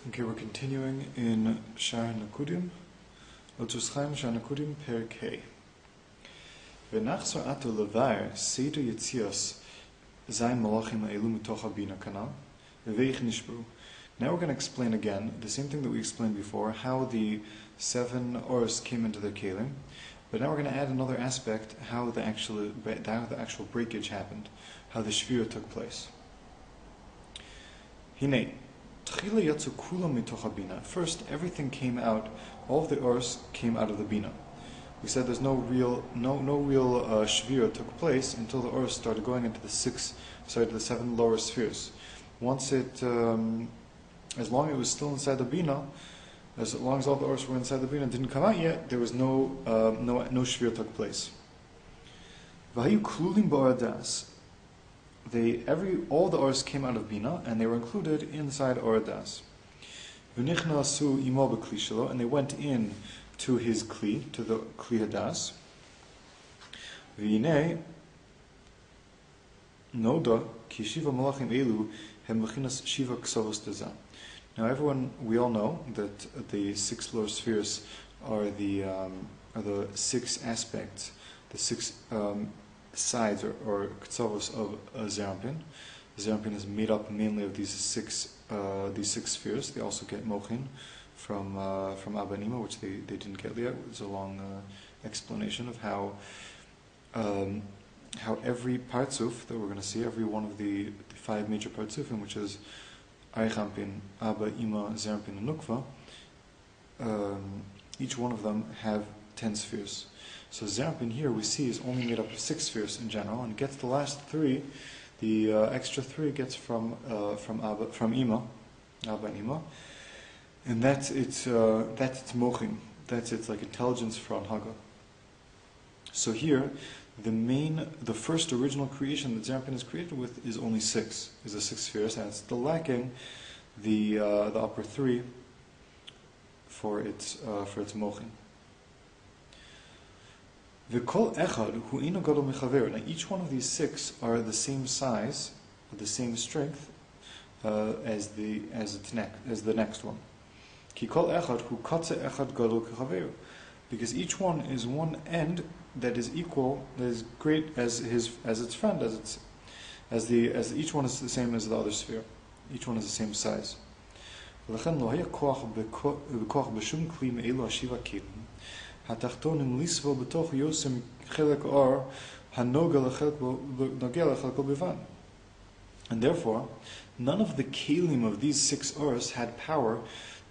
Okay, we're continuing in Shar Nakudim, Otzros Chaim Shar Nakudim per K. V'nachzor ato levair seder yetzias zayin malachim ha'elu mitoch habina kanal v'veich nishbru. Now we're going to explain again the same thing that we explained before, how the 7 ors came into the kelim, but now we're going to add another aspect, how the actual breakage happened, how the shvira took place. Hine. First, everything came out. All of the ors came out of the bina. We said there's no real shvira took place until the ors started going into the 7 lower spheres. Once it, as long as it was still inside the bina, as long as all the ors were inside the bina and didn't come out yet, there was no shvira took place. Vahayu klulim ba'aradas. All the ors came out of bina and they were included inside oradas. V'nichnasu imo b'kli shelo, and they went in to his kli, to the kli hadas. V'yinei noda ki shiva malachim elu hem b'chinas shiva ksavos deza. Now we all know that the 6 lower spheres are the 6 aspects, the 6 sides or ktsavos of Zerampin. Zerampin is made up mainly of these six spheres. They also get mochin from Abba and Ima, which they didn't get yet. It's a long explanation of how every partzuf that we're going to see, every one of the 5 major partzufim, which is Eichampin, Abba, Ima, Zerampin, and Nukva, each one of them have 10 spheres. So Zerampin here we see is only made up of 6 spheres in general, and gets the last 3. The extra 3 gets from Ima, Abba and Ima, and that's its mochin. That's its like intelligence for Anhaga. So here, the first original creation that Zerampin is created with is only 6. Is the 6 spheres, and it's still lacking the upper 3 for its mochin. V'kol echad hu ino gadol mechaver. Now each one of these 6 are the same size, the same strength as the next one. Ki kol echad hu katze echad gadol kechaver. Because each one is one end that is equal, that is great as its friend, as each one is the same as the other sphere. Each one is the same size. V'lechen lo haya koach b'shum kli me'elu hashiva kelim. And therefore, none of the kelim of these 6 ors had power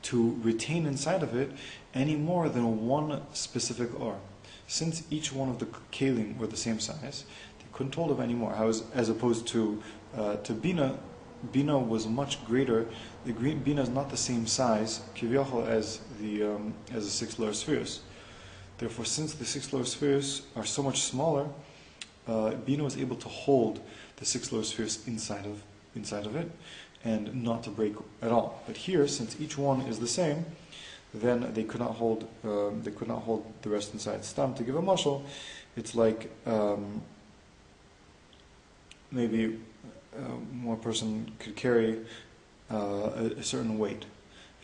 to retain inside of it any more than one specific or. Since each one of the kelim were the same size, they couldn't hold of any more. As opposed to bina, bina was much greater. The bina is not the same size kivyachol as the 6 lower spheres. Therefore, since the 6 lower spheres are so much smaller, Bina was able to hold the 6 lower spheres inside of it, and not to break at all. But here, since each one is the same, then they could not hold the rest inside. Stam, to give a mashal, it's like maybe one person could carry a certain weight.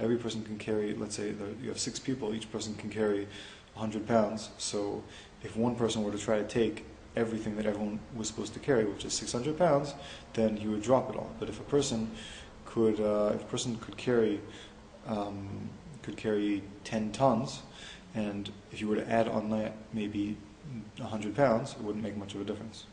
Every person can carry, let's say you have 6 people, each person can carry 100 pounds. So if one person were to try to take everything that everyone was supposed to carry, which is 600 pounds, then he would drop it all. But if a person could carry 10 tons, and if you were to add on that maybe 100 pounds, it wouldn't make much of a difference.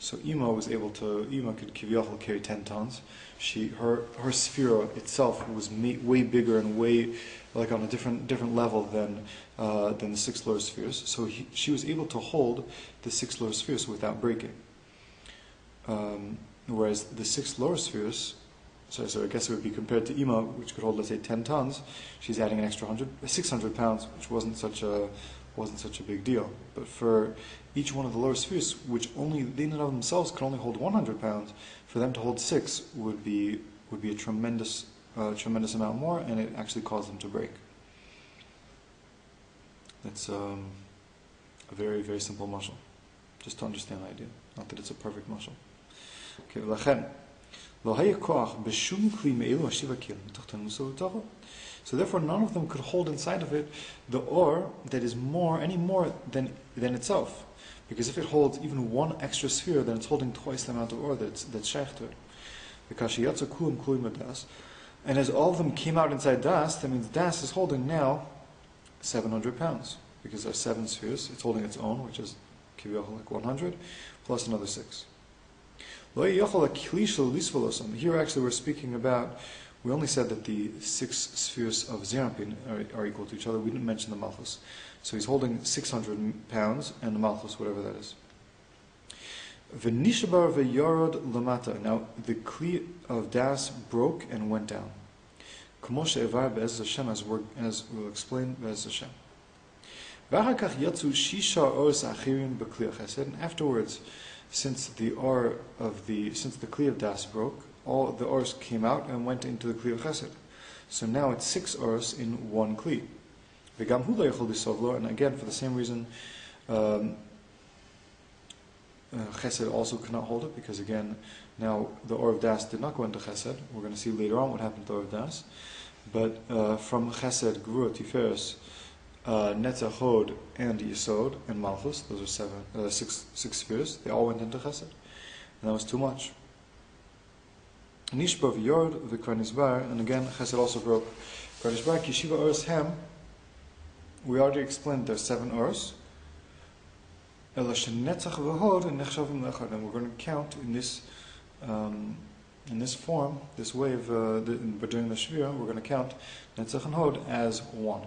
So Ima could kivyachol carry 10 tons. Her sphera itself was way bigger and way like on a different level than the 6 lower spheres. So she was able to hold the 6 lower spheres without breaking. Whereas the 6 lower spheres, so I guess it would be compared to Ima, which could hold, let's say, 10 tons. She's adding an extra 600 pounds, which wasn't such a big deal. But for each one of the lower spheres, which only they in and of themselves could only hold 100 pounds, for them to hold 6 would be a tremendous amount more, and it actually caused them to break. That's a very, very simple mashal, just to understand the idea. Not that it's a perfect mashal. Okay, lachen. So therefore none of them could hold inside of it the or that is any more than itself. Because if it holds even one extra sphere, then it's holding twice the amount of or that's shaykh to it. And as all of them came out inside das, that means das is holding now 700 pounds. Because there are 7 spheres, it's holding its own, which is like 100, plus another 6. Here actually we're speaking about, we only said that the 6 spheres of Zerampin are equal to each other. We didn't mention the Malchus. So he's holding 600 pounds and the Malchus, whatever that is. V'nishabar v'yarod lamata. Now the kli of das broke and went down. K'moshe evar be'ez Hashem, as we'll explain be'ez Hashem. V'achakach yatzu shisha oros achirim b'kli chesed. And afterwards, since the kli of das broke, all the ors came out and went into the kli of chesed. So now it's 6 ors in one kli. V'gam hu lo yachol b'sovlo. And again, for the same reason, chesed also cannot hold it, because again, now the or of das did not go into chesed. We're going to see later on what happened to the or of das. But from chesed, gvura, tiferes, netzach, hod, and yesod, and malchus, those are 6 spheres, they all went into chesed. And that was too much. Nishba v'yord v'kranizbar, and again, chesed also broke. Kranizbar, kishiva ors hem, we already explained there's 7 ors. And we're going to count in this form, this way of during the shvira, we're going to count netzach and hod as 1.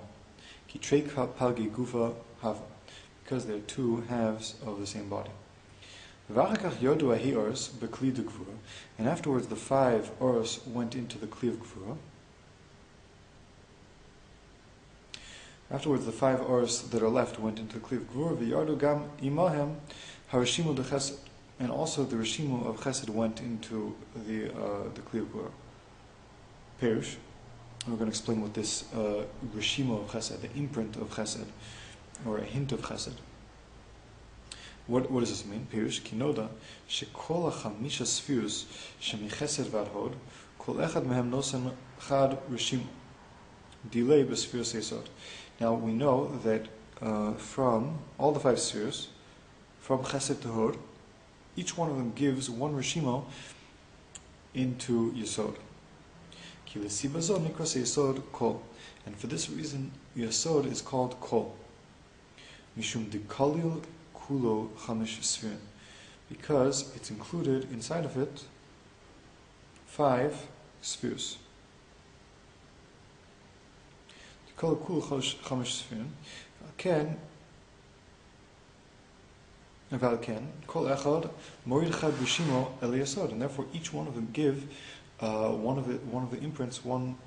Because they're 2 halves of the same body. And afterwards the 5 ors went into the kli of gvura. Afterwards, the 5 ors that are left went into the kli of gvura. V'yardu gam imahem harashimu de chesed, and also the rashimu of chesed went into the kli of gvura. פירוש. We're going to explain what this rashimu of chesed, the imprint of chesed, or a hint of chesed. What does this mean? פירוש kinoda shekol hachamisha sfius shemichesedvad hod kol echad mehem nosen chad rashimu delay b'sfius yesod. Now we know that from all the 5 spheres, from chesed to hod, each one of them gives 1 rishimo into yesod. Ki l'siba zo nikras yesod kol. And for this reason, yesod is called kol. Mishum dikalil kulo chamish sfirin. Because it's included inside of it 5 spheres. Kol kul chamish sfirin. Ken kol echad morid chad b'shimo el yesod, and therefore each one of them give one of the imprints, one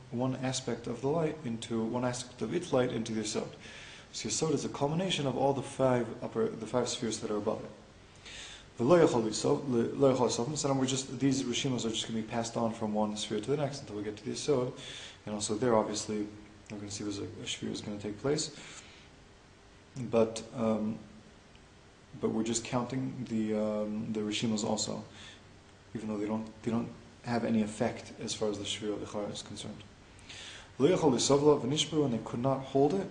aspect of the light into one aspect of its light into the yesod. So yesod is a culmination of all the 5 spheres that are above it. So these rishimos are just going to be passed on from one sphere to the next until we get to the yesod, and also there obviously we're going to see there's a shvir is going to take place, but we're just counting the rishimos also, even though they don't have any effect as far as the shvir of the chara is concerned. And they could not hold it,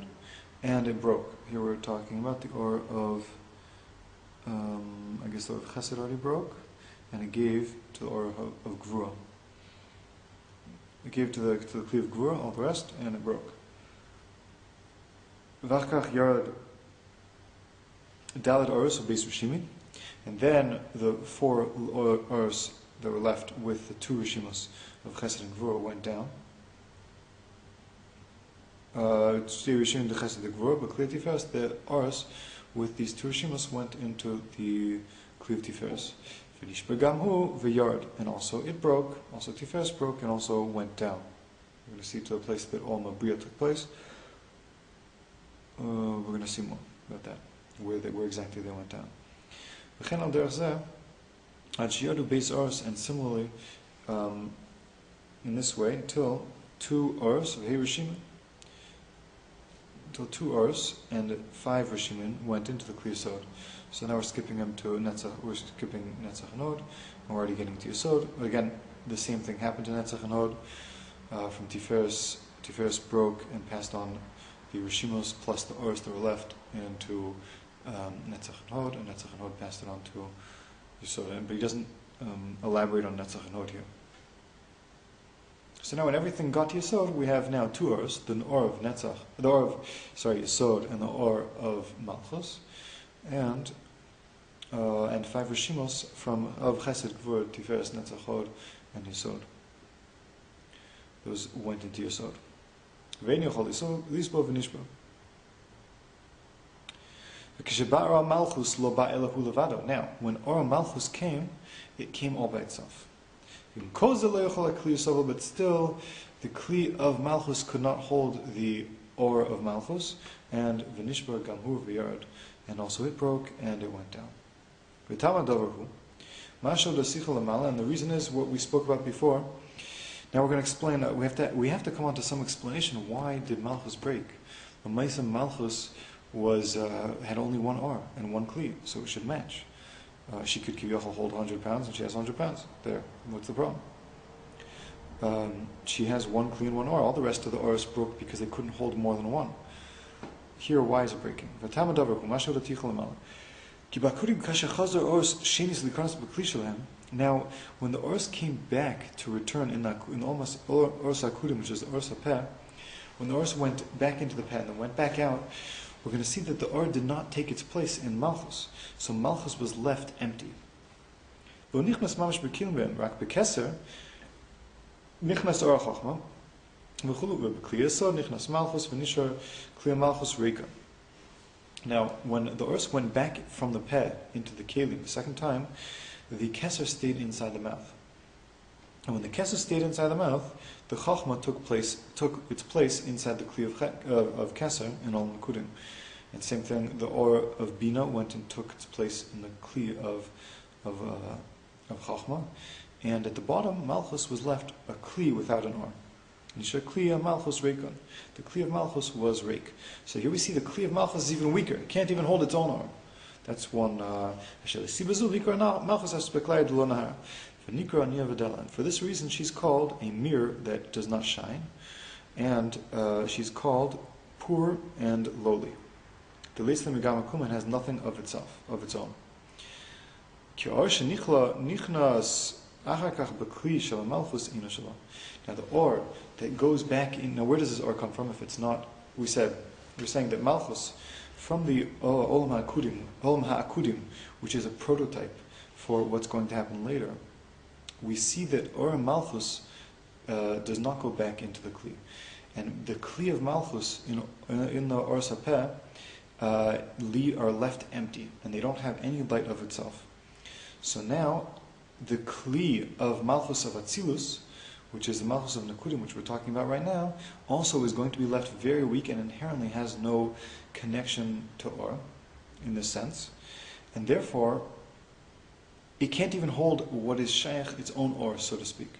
and it broke. Here we're talking about the or of I guess the or of chesed already broke, and it gave to the or of gvura. It gave to the kli of gvura all the rest, and it broke. V'achkach yarad daled oros of beis rishimi, and then the 4 oros that were left with the 2 rishimos of chesed and gvura went down. Rishim de chesed and gvura, but kli of tiferes, the oros with these 2 rishimos went into the kli of tiferes. And also it broke, also tiferes broke, and also went down. We're going to see to the place that all Mabriya took place. We're going to see more about that, where exactly they went down. And similarly, in this way, until 2 ors of Hiroshima, until 2 ors and 5 rishimin went into the kli yesod. So now we're skipping them to netzach. We're skipping netzach and hod, and we're already getting to yesod. But again, the same thing happened to Netzach and Hod. From Tiferes broke and passed on the Rishimos plus the Ors that were left into Netzach and Hod passed it on to Yisod. But he doesn't elaborate on Netzach and Hod here. So now when everything got to Yisod, we have now two Ors, the Or of Netzach, the Or of Yisod, and the Or of Malchus, and 5 Rishimos of Chesed, Gvur, Tiferes, Netzach, Hod, and Yisod. Those went into Yisod. Ve'en yochol Yisod, lisbo v'nishbo. Now, when Or Malchus came, it came all by itself. But still, the Kli of Malchus could not hold the Or of Malchus, and v'nishba gamhu v'yard, and also it broke and it went down. And the reason is what we spoke about before. Now we're going to explain. We have to come on to some explanation. Why did Malchus break? The Maisa Malchus had only one Or and one Kli, so it should match. She could hold 100 pounds, and she has 100 pounds. There, what's the problem? She has one Kli and one Or. All the rest of the Ors broke because they couldn't hold more than one. Here, why is it breaking? Now, when the Ors came back to return in almost Ors Akudim, which is the Ors HaPeh, when the Ors went back into the Peh and then went back out, we're going to see that the Or did not take its place in Malchus. So Malchus was left empty. Now, when the Ors went back from the Peh into the Kelim the second time, the Keser stayed inside the mouth. And when the Keser stayed inside the mouth, the Chachma took its place inside the Kli of Keser in Ol Makudim. And same thing, the Or of Bina went and took its place in the Kli of Chachma. And at the bottom, Malchus was left a Kli without an Or. Nisha Kli of Malchus Reikon. The Kli of Malchus was Reik. So here we see the Kli of Malchus is even weaker. It can't even hold its own Or. That's one. For this reason, she's called a mirror that does not shine, and she's called poor and lowly. The Leislam Yigam has nothing of itself, of its own. Now the Or that goes back in. Now where does this Or come from? If it's not, we're saying that Malchus, from the Olam HaAkudim, which is a prototype for what's going to happen later, we see that Or Malchus does not go back into the Kli. And the Kli of Malchus in the Or Sapeh are left empty, and they don't have any light of itself. So now, the Kli of Malchus of Atzilus, which is the Malchus of Nakudim, which we're talking about right now, also is going to be left very weak and inherently has no connection to Or, in this sense. And therefore, it can't even hold what is Shaykh, its own Or, so to speak.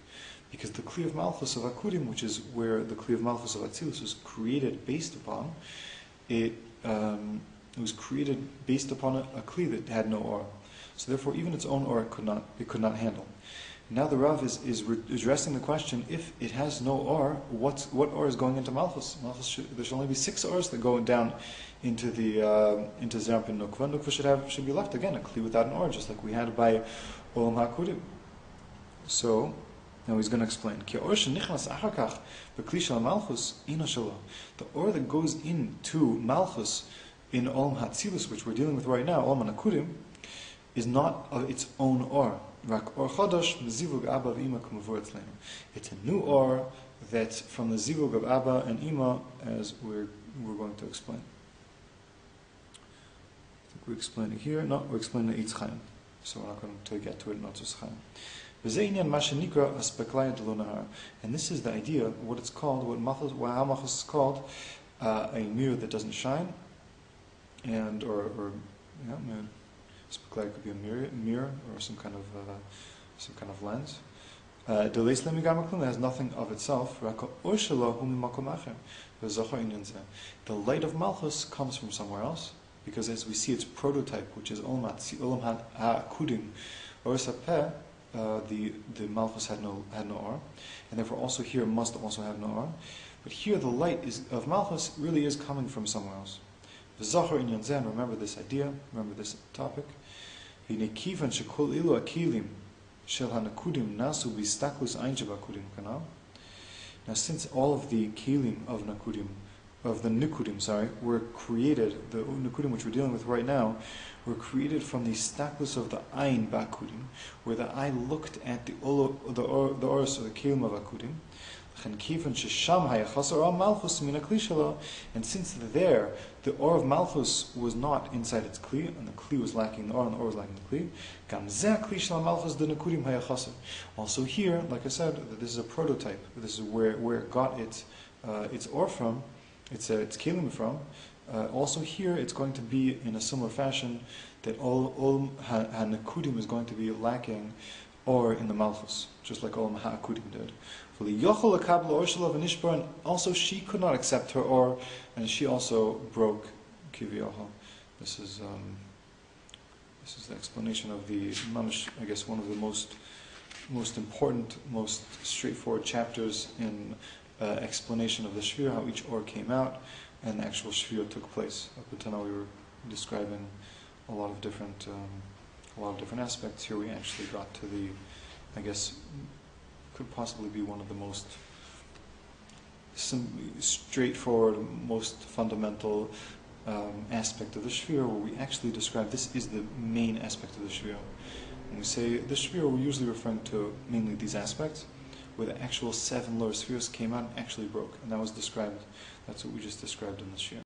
Because the Kli of Malchus of Akudim, which is where the Kli of Malchus of Atzilus was created based upon, it was created based upon a Kli that had no Or. So therefore, even its own Or it could not handle. Now the Rav is addressing the question: if it has no Or, what Or is going into Malchus? There should only be 6 Ors that go down into the into Zeram and Nukva. Nukva should be left again a Kli without an Or, just like we had by Olam HaKudim. So now he's going to explain: Ki Or shenichnas achar b'Kli shel Malchus ino shelo. The Or that goes into Malchus in Olam HaTzilus, which we're dealing with right now, Olam HaKudim, is not of its own Or. It's a new Or that's from the zivug of Abba and Ima, as we're going to explain. I think we explain it here. No, we explain the Eitz Chaim, so we're not going to get to it in Otzros Chaim. And this is the idea, what it's called, how Malchus is called, a mirror that doesn't shine, and Speculate could be a mirror or some kind of lens. It has nothing of itself. The light of Malchus comes from somewhere else, because as we see its prototype, which is Olam HaKudim, Or Sapeh, the Malchus had no or, and therefore also here must also have no or. But here the light of Malchus really is coming from somewhere else. V'zachar inyan zeh, remember this idea, remember this topic. V'nei kivan shekol ilu akilim shel hanakudim nasu b'istaklus ein shebakudim kanal. Now, since all of the kelim of nakudim, were created, the nakudim which we're dealing with right now, were created from the staklus of the ayin bakudim, where the eye looked at the oros or the kelim of akudim. And since there, the or of Malchus was not inside its kli, and the kli was lacking the or, and the or was lacking the kli. Also here, like I said, this is a prototype. This is where it got its or from, its kelim from. Also here, it's going to be in a similar fashion that all hanakudim is going to be lacking or in the Malchus, just like all ha'akudim did. And also she could not accept her or, and she also broke kiviyachal. This is the explanation of the mamish, I guess one of the most important, most straightforward chapters in explanation of the shvir, how each or came out and the actual shvir took place. Up until now we were describing a lot of different aspects. Here we actually got to the, I guess, could possibly be one of the most straightforward, most fundamental aspect of the shvir, where we actually describe this is the main aspect of the shvir. When we say the shvir, we're usually referring to mainly these aspects, where the actual 7 lower spheres came out and actually broke, and that was described. That's what we just described in the shvir.